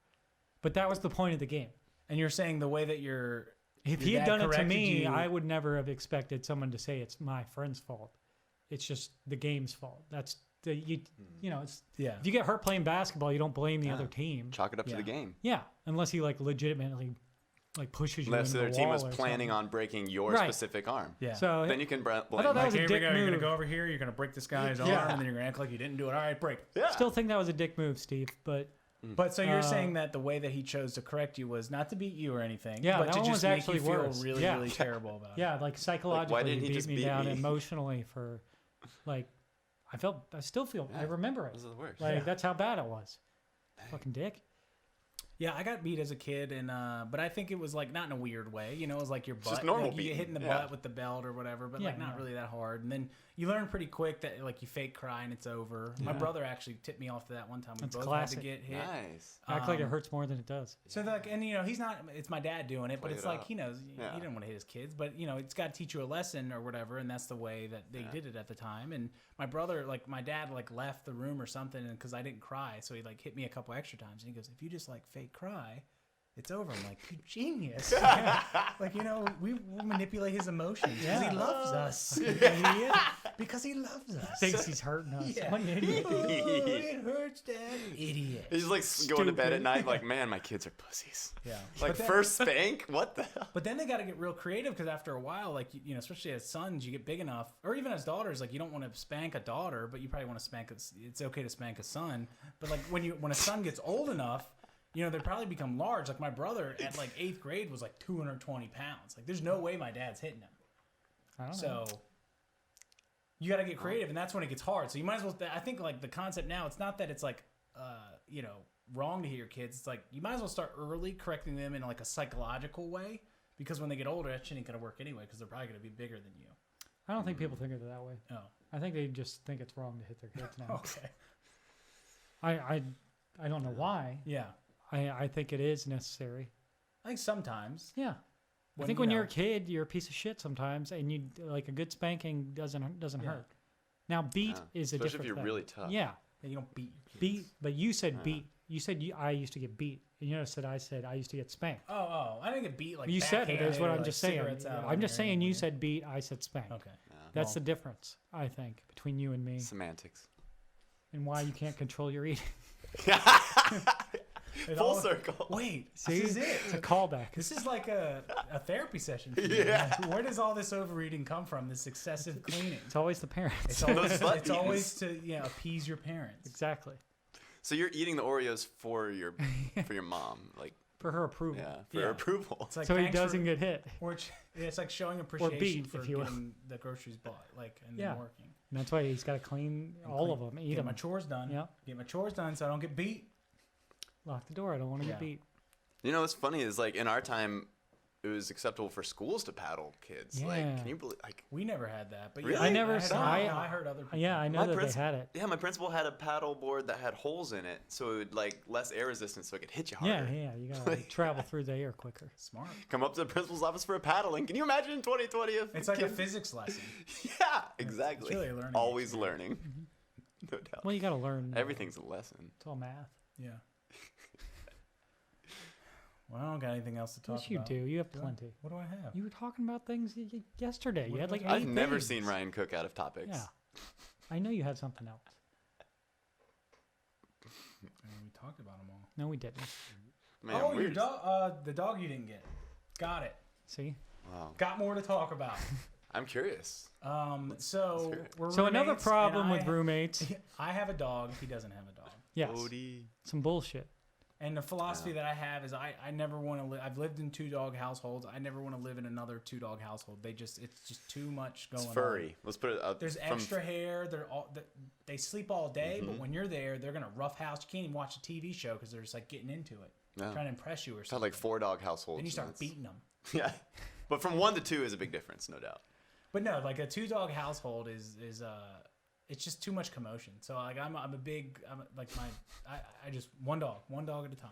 but that was the point of the game. And you're saying the way that If your he had dad done it to corrected me, you- I would never have expected someone to say it's my friend's fault. It's just the game's fault. That's you know. It's yeah. if you get hurt playing basketball, you don't blame the other team. Chalk it up to Yeah. the game. Yeah, unless he like legitimately like pushes you Unless into their the team wall was or planning something. on breaking your Right. specific arm. Yeah. So Then you can blame. I thought that was a Here we dick go. You're gonna move. go over here. You're gonna break this guy's arm, Yeah. and then you're gonna act like you didn't do it. All right, break. Yeah. still think that was a dick move, Steve. But But so you're Uh, saying that the way that he chose to correct you was not to beat you or anything, Yeah, but that to one just was make actually you feel worse. really, Yeah. really terrible about it. yeah, like psychologically, didn't he beat just me beat down me? emotionally for like I still feel. I Yeah. remember it. Those are the worst. Like that's how bad it was. Fucking dick. Yeah, I got beat as a kid, and but I think it was like not in a weird way. You know, it was like your butt. just normal like, you get beating. hit in the Yeah. butt with the belt or whatever, but Yeah, like not no. really that hard. And then you learn pretty quick that like you fake cry and it's over. My Yeah. brother actually tipped me off to that one time. We That's both classic. had to get hit. Nice. Act like it Um, hurts more than it does. So like, and you know, he's not. It's my dad doing it, but Play it's it like up. he knows Yeah. he didn't want to hit his kids, but you know, it's got to teach you a lesson or whatever, and that's the way that they Yeah. did it at the time. And my brother, like my dad, like left the room or something, and because I didn't cry, so he like hit me a couple extra times, and he goes, "If you just like fake cry, it's over." I'm like, "You genius!" Like you know, we manipulate his emotions because Yeah. he loves us. Idiot. Because he loves us. Thinks he's hurting us. Yeah. What an idiot. It hurts, Dad. Idiot. He's like going to bed at Stupid. night like, man, my kids are pussies. Yeah. Like But then- first spank? What the hell? But then they got to get real creative because after a while, like, you know, especially as sons, you get big enough, or even as daughters, like you don't want to spank a daughter, but you probably want to spank. It's okay to spank a son, but like when a son gets old enough, you know, they probably become large. Like my brother at like 8th grade was like 220 pounds. Like there's no way my dad's hitting him. I don't know. So you got to get creative, and that's when it gets hard. So you might as well. I think like the concept now, it's not that it's like, you know, wrong to hit your kids. It's like you might as well start early, correcting them in like a psychological way, because when they get older, that shit ain't gonna work anyway, because they're probably gonna be bigger than you. I don't think people think of it that way. Oh, I think they just think it's wrong to hit their kids now. okay. I don't know why. Yeah, I think it is necessary. I think sometimes. Yeah. I When, think you when know- you're a kid, you're a piece of shit sometimes, and you like a good spanking doesn't Yeah. hurt. Now beat Yeah. is a Especially different if you're thing. really tough. Yeah, Yeah, you don't beat your kids. beat. But you said beat. You said I used to get beat. And you noticed that I said I used to get spanked. Oh, I didn't get beat like You said it. backhanded That's what or, I'm like, just saying. cigarettes out I'm on just your saying. You anyway. said beat. I said spank. Okay. That's Well- the difference, I think, between you and me, Semantics. and why you can't control your eating. It Full all- circle. Wait, See, this is it. it's a callback. This is like a therapy session for you. Yeah. Where does all this overeating come from? This excessive cleaning? It's always the parents. It's always, Those it's always to appease your parents. Exactly. So you're eating the Oreos for your mom, like For her approval. yeah, for Yeah. her approval. It's like So he thanks for- doesn't get hit. Or it's like showing appreciation beat, for if you will. getting the groceries bought, like and Yeah. then working. And that's why he's got to clean all of them, eat Get them. my chores done. Yeah. Get my chores done so I don't get beat. Lock the door. I don't want to Yeah. get beat. You know what's funny is like in our time, it was acceptable for schools to paddle kids. Like, Yeah. can you believe? Like, We never had that, but Really? yeah, I never had, saw- I heard other people. Yeah, I know My that princ- they had it. yeah, my principal had a paddle board that had holes in it, so it would like less air resistance, so it could hit you harder. Yeah, you gotta travel through the air quicker. Smart. Come up to the principal's office for a paddling. Can you imagine in 2020 if It's like a kids- physics lesson. Yeah, exactly. really a learning Always learning. No doubt. Well, you gotta learn. Everything's a lesson. It's all math. Yeah. Well, I don't got anything else to talk Yes, you about. do. You have Do I? plenty. What do I have? You were talking about things yesterday. You What had like was 8 I've never things. seen Ryan cook out of topics. Yeah. I know you had something else. We talked about them all. No, we didn't. Man, oh, we're your dog. The dog you didn't get. Got it. See? Wow. Got more to talk about. I'm curious. So hear it. we're So another roommates, problem and with roommates. I have a dog. He doesn't have a dog. Yes. Odie. Some bullshit. And the philosophy that I have is I never want to live. I've lived in 2-dog households. I never want to live in another 2-dog household. It's just too much going It's on. furry. Let's put it up. There's from- extra hair. They sleep all day, but when you're there, they're gonna roughhouse. You can't even watch a TV show because they're just like getting into it, Yeah. trying to impress you or Sound something. like 4-dog households. Then you start That's- beating them. Yeah. But from 1 to 2 is a big difference, no doubt. But no, like a 2-dog household is it's just too much commotion. So like I'm I just one dog at a time.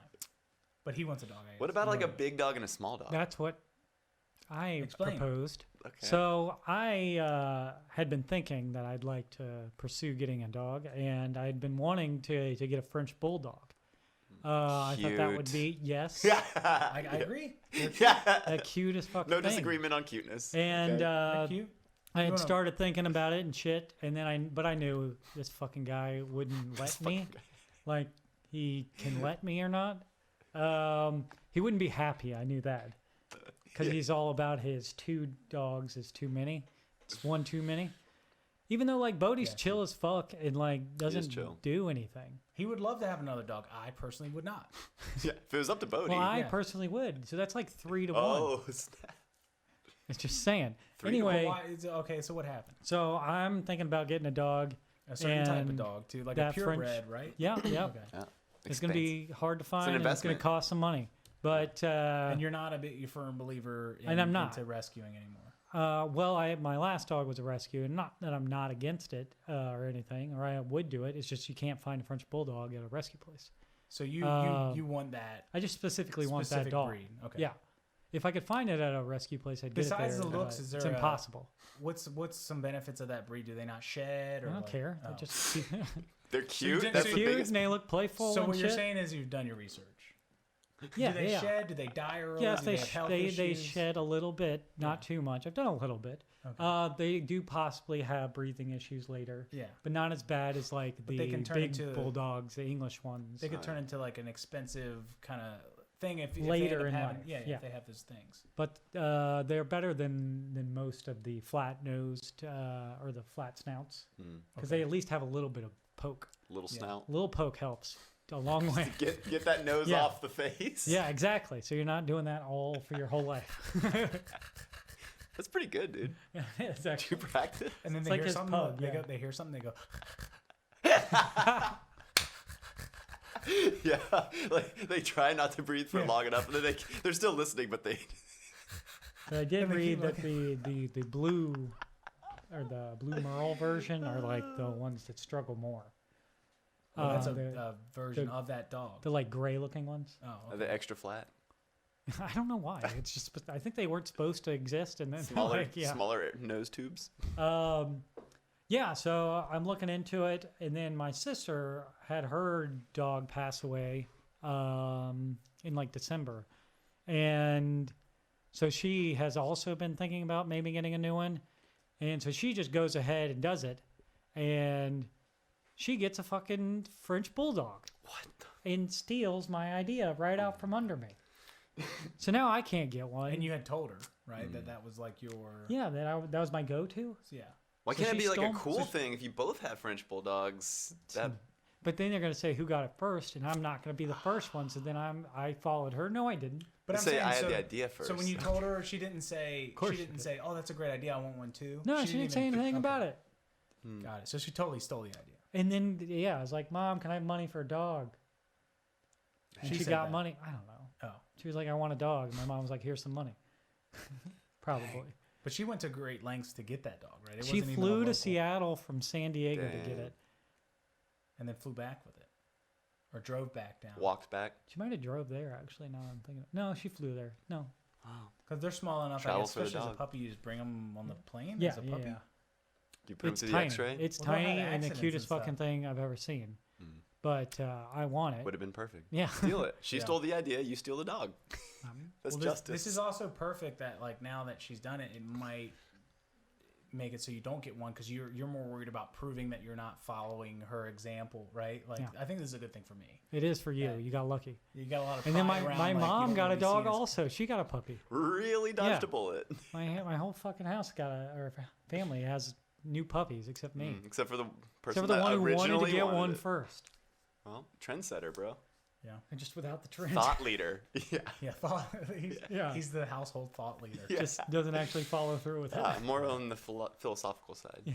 But he wants a dog. I guess. What about like a big dog and a small dog? That's what I Explain. proposed. Okay. So I had been thinking that I'd like to pursue getting a dog, and I'd been wanting to get a French bulldog. I thought that would be yes, I agree. yeah. the cutest fucking No thing. disagreement on cuteness. And They're cute. I You had wanna- started thinking about it and shit, and then I knew this fucking guy wouldn't let me. Like he can let me or not. He wouldn't be happy. I knew that because he's all about his 2 dogs is too many. It's 1 too many. Even though like Bodie's Yeah. chill as fuck and like doesn't chill. do anything. He would love to have another dog. I personally would not. Yeah. If it was up to Bodie. Well, I Yeah. personally would. So that's like 3 to 1. oh, snap. It's just saying. 3 to Anyway, Okay, so what happened? so I'm thinking about getting a dog. A certain type of And dog too, like a that French- purebred, right? Yeah, yeah. Okay. Yeah. It's going to be hard to find. an And it's going investment. to cost some money. But And you're not a firm believer in, And I'm not. into rescuing anymore. well, my last dog was a rescue, and not that I'm not against it or anything, or I would do it. It's just you can't find a French bulldog at a rescue place. So you want that I just specifically want that specific dog. breed. Okay. Yeah, if I could find it at a rescue place, I'd get Besides it there. the looks, but is there it's impossible. What's some benefits of that breed? Do they not shed? Or I don't like- care. Oh. They're just They're cute. did- That's so the you- cute, biggest. and they look playful. So and what you're shit. saying is you've done your research. Yeah, Do they yeah. shed? Do they die early? Yes, Do they have health they issues? shed a little bit, not too much. I've done a little bit. Okay. They do possibly have breathing issues later. Yeah. But not as bad as like But they the can turn big into- bulldogs, the English ones. They could turn into like an expensive kind of thing if they Later end up in having, life, yeah, yeah. if they have those things. But they're better than most of the flat-nosed or the flat snouts because they at least have a little bit of poke. Little Yeah. snout. A little poke helps a long way. Get that nose Yeah. off the face. Yeah, exactly. So you're not doing that all for your whole life. That's pretty good, dude. Yeah, it's Do you actually practice? And then It's they like hear his something. pug, They yeah. go. They hear something. They go. Yeah, like they try not to breathe for long enough, and then they're still listening, but they. I did And they read keep that the blue or the blue merle version are like the ones that struggle more. Oh, that's the, a version the- of that dog. the like gray looking ones. Oh, Are okay. they extra flat? I don't know why. It's just I think they weren't supposed to exist, and then Smaller, like, yeah. smaller nose tubes. Yeah, so I'm looking into it, and then my sister had her dog pass away in like December, and so she has also been thinking about maybe getting a new one, and so she just goes ahead and does it, and she gets a fucking French bulldog. What? And steals my idea right out from under me. So now I can't get one. And you had told her, right, that was like your. Yeah, that was my go-to. Yeah. Why So can't it she be like a stole- cool so thing if you both have French bulldogs? That But then they're gonna say who got it first, and I'm not gonna be the first one. So then I followed her. No, I didn't. But I'm say saying, I had so, the idea first. So when you told her, she didn't say. course She she didn't did. say, "Oh, that's a great idea. I want one too." No, she didn't say anything about it. Got it. So she totally stole the idea. And then yeah, I was like, "Mom, can I have money for a dog?" And She she said got that. money. I don't know. Oh, She was like, "I want a dog." And my mom was like, "Here's some money." Probably. but she went to great lengths to get that dog, right? It She wasn't even a flew to local- Seattle from San Diego to get Dang. it. and then flew back with it, or drove back down. walked back. She might have drove there actually. Now I'm thinking. No, she flew there. No. Because they're small enough. Travel I guess, for the especially as a dog. puppy, you just bring them on the plane. Yeah, as a puppy. yeah. You put It's them to the tiny. X-ray. It's Well, they'll have tiny and the accidents cutest and fucking stuff. thing I've ever seen. Mm. But I want it. Would have been perfect. Yeah. Steal it. She Yeah. stole the idea. You steal the dog. That's Well, justice. This is also perfect that like now that she's done it, it might make it so you don't get one because you're more worried about proving that you're not following her example, right? Like Yeah. I think this is a good thing for me. It is for you. Yeah. You got lucky. You got a lot of. And then pride my around, like, you mom don't got a really see dog it as- also. She got a puppy. Really dodged Yeah. a bullet. My whole fucking house got or family has new puppies except me. Except for the person Except for the that one who wanted to originally get wanted one it. first. Well, trendsetter, bro. Yeah. And just without the trend. Thought leader. Yeah. Yeah. He's, Yeah. He's the household thought leader. Yeah. Just doesn't actually follow through with it. More on the philosophical side. Yeah.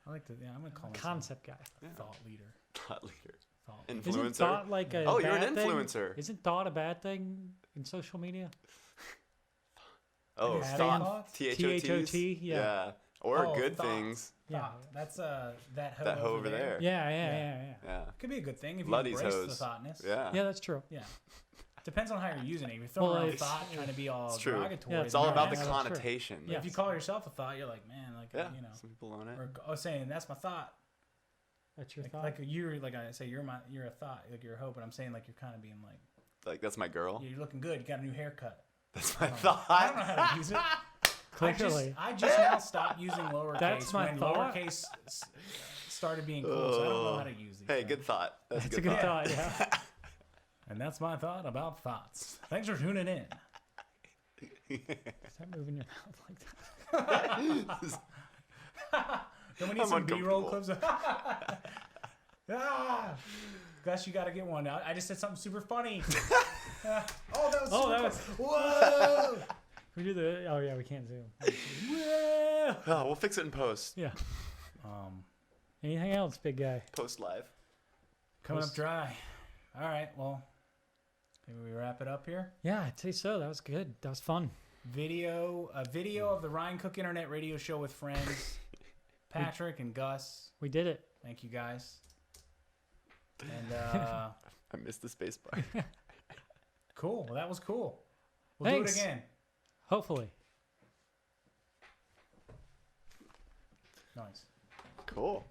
I like to. Yeah, I'm gonna call myself Concept guy. a thought leader. Thought leader. Thought Influencer. Isn't thought like a Oh, you're an bad thing? influencer. Isn't thought a bad thing in social media? Oh, Having thought. thoughts? T-H-O-T, yeah. Or Oh, good thoughts. things. Yeah. Thought. That's that hoe, That hoe over there. Yeah. Yeah. Could be a good thing if you Luddy's embrace hose. the thoughtness. Yeah. Yeah, that's true. Yeah. Depends on how you're using it. If you're throwing Well, around it's- thought, trying to be all It's true. derogatory. Yeah, It's all Yeah, about the that's true. connotation. Yeah. If you call yourself a thought, you're like, man, like Yeah. you know, Some people own it. or saying that's my thought. That's your Like, thought. like you're like I say, you're a thought, like you're a hoe, but I'm saying like you're kind of being like, Like, that's my girl. yeah, you're looking good. You got a new haircut. That's my I don't thought. know how to use it. Clearly. I just now stopped using lowercase That's my when thought. lowercase started being cool, so I don't know how to use these. Hey, things. good thought. That's, That's a good thought, yeah. And that's my thought about thoughts. Thanks for tuning in. Start moving your mouth like that. Then we need I'm some B-roll uncomfortable. clips. Ah! Gus, you got to get one. I just said something super funny. Oh, that was Oh, super that funny. Whoa! We do the. Oh, yeah, we can't zoom. Whoa! Oh, we'll fix it in post. Yeah. Anything else, big guy? Post live. Coming up dry. All right, well, maybe we wrap it up here. Yeah, I'd say so. That was good. That was fun. A video of the Ryan Cook Internet Radio Show with friends, Patrick and Gus. We did it. Thank you guys. And I missed the space bar. cool. Well, that was cool. We'll Thanks. do it again. Hopefully. Nice. Cool.